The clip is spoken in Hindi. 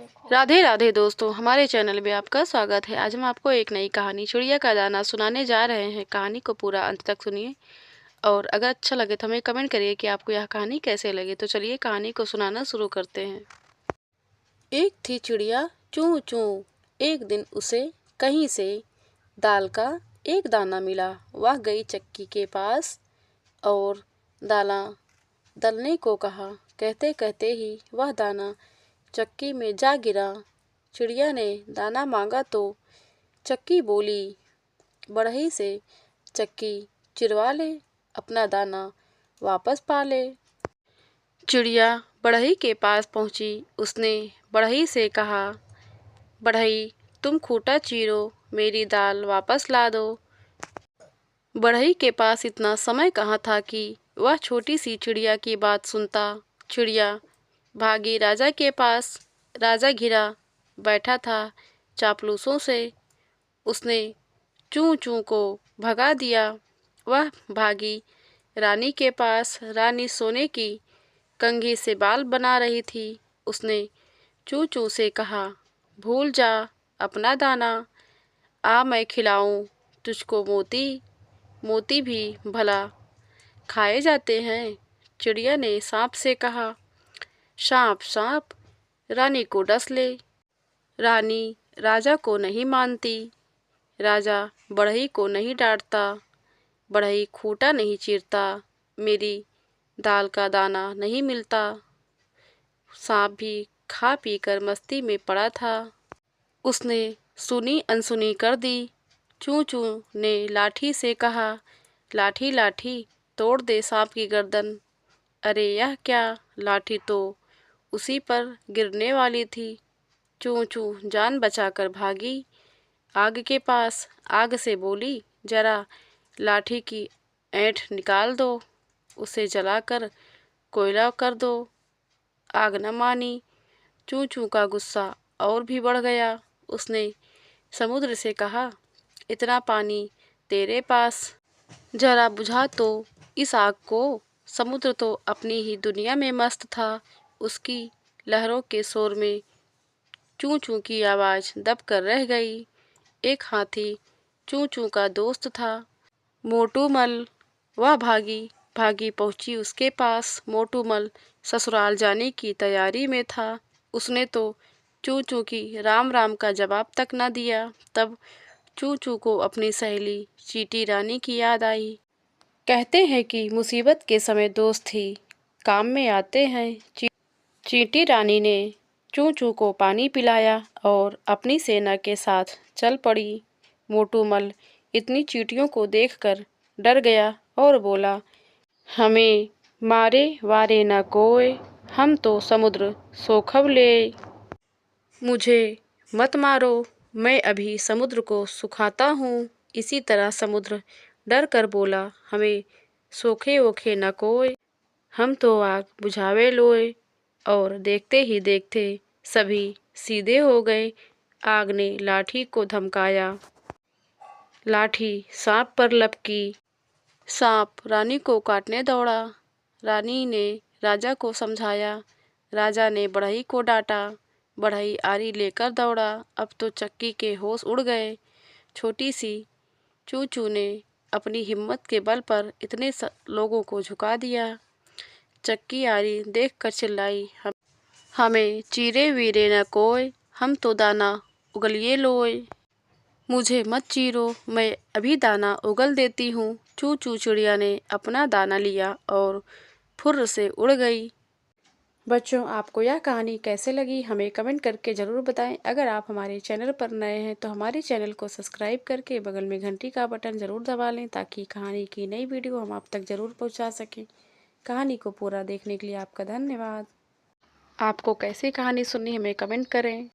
राधे राधे दोस्तों, हमारे चैनल में आपका स्वागत है। आज हम आपको एक नई कहानी चिड़िया का दाना सुनाने जा रहे हैं। कहानी को पूरा अंत तक सुनिए और अगर अच्छा लगे तो हमें कमेंट करिए कि आपको यह कहानी कैसे लगी। तो चलिए कहानी को सुनाना शुरू करते हैं। एक थी चिड़िया चूं चूं। एक दिन उसे कहीं से दाल का एक दाना मिला। वह गई चक्की के पास और दाना दलने को कहा। कहते कहते ही वह दाना चक्की में जा गिरा। चिड़िया ने दाना मांगा तो चक्की बोली, बढ़ई से चक्की चिरवा ले, अपना दाना वापस पा ले। चिड़िया बढ़ई के पास पहुंची। उसने बढ़ई से कहा, बढ़ई तुम खूंटा चीरो, मेरी दाल वापस ला दो। बढ़ई के पास इतना समय कहाँ था कि वह छोटी सी चिड़िया की बात सुनता। चिड़िया भागी राजा के पास। राजा घिरा बैठा था चापलूसों से। उसने चूं चूं को भगा दिया। वह भागी रानी के पास। रानी सोने की कंघी से बाल बना रही थी। उसने चूं चूं से कहा, भूल जा अपना दाना, आ मैं खिलाऊं तुझको मोती। मोती भी भला खाए जाते हैं। चिड़िया ने सांप से कहा, सांप सांप रानी को डस ले। रानी राजा को नहीं मानती। राजा बढ़ई को नहीं डांटता। बढ़ई खूंटा नहीं चीरता। मेरी दाल का दाना नहीं मिलता। सांप भी खा पी कर मस्ती में पड़ा था। उसने सुनी अनसुनी कर दी। चूं चूं ने लाठी से कहा, लाठी लाठी तोड़ दे सांप की गर्दन। अरे यह क्या, लाठी तो उसी पर गिरने वाली थी। चूं चूं जान बचाकर भागी आग के पास। आग से बोली, जरा लाठी की ऐंठ निकाल दो, उसे जलाकर कोयला कर दो। आग न मानी। चूं चूं का गुस्सा और भी बढ़ गया। उसने समुद्र से कहा, इतना पानी तेरे पास, जरा बुझा तो इस आग को। समुद्र तो अपनी ही दुनिया में मस्त था। उसकी लहरों के शोर में चूं चूं की आवाज़ दब कर रह गई। एक हाथी चूं चूं का दोस्त था, मोटूमल। वह भागी भागी पहुंची उसके पास। मोटूमल ससुराल जाने की तैयारी में था। उसने तो चूं चूं की राम राम का जवाब तक न दिया। तब चूं चूं को अपनी सहेली चींटी रानी की याद आई। कहते हैं कि मुसीबत के समय दोस्त ही काम में आते हैं। चींटी रानी ने चूं चूं को पानी पिलाया और अपनी सेना के साथ चल पड़ी। मोटूमल इतनी चींटियों को देखकर डर गया और बोला, हमें मारे वारे न कोय, हम तो समुद्र सोखब ले। मुझे मत मारो, मैं अभी समुद्र को सुखाता हूँ। इसी तरह समुद्र डर कर बोला, हमें सोखे ओखे न कोय, हम तो आग बुझावे लोए। और देखते ही देखते सभी सीधे हो गए। आग ने लाठी को धमकाया। लाठी सांप पर लपकी। सांप रानी को काटने दौड़ा। रानी ने राजा को समझाया। राजा ने बढ़ई को डांटा। बढ़ई आरी लेकर दौड़ा। अब तो चक्की के होश उड़ गए। छोटी सी चूं चूं ने अपनी हिम्मत के बल पर इतने लोगों को झुका दिया। चक्की आरी देखकर चिल्लाई, हमें चीरे वीरे न कोय, हम तो दाना उगलिए लोय। मुझे मत चीरो, मैं अभी दाना उगल देती हूँ। चूं चूं चिड़िया ने अपना दाना लिया और फुर्र से उड़ गई। बच्चों, आपको यह कहानी कैसे लगी हमें कमेंट करके ज़रूर बताएं। अगर आप हमारे चैनल पर नए हैं तो हमारे चैनल को सब्सक्राइब करके बगल में घंटी का बटन ज़रूर दबा लें, ताकि कहानी की नई वीडियो हम आप तक ज़रूर पहुंचा सकें। कहानी को पूरा देखने के लिए आपका धन्यवाद। आपको कैसी कहानी सुननी हमें कमेंट करें।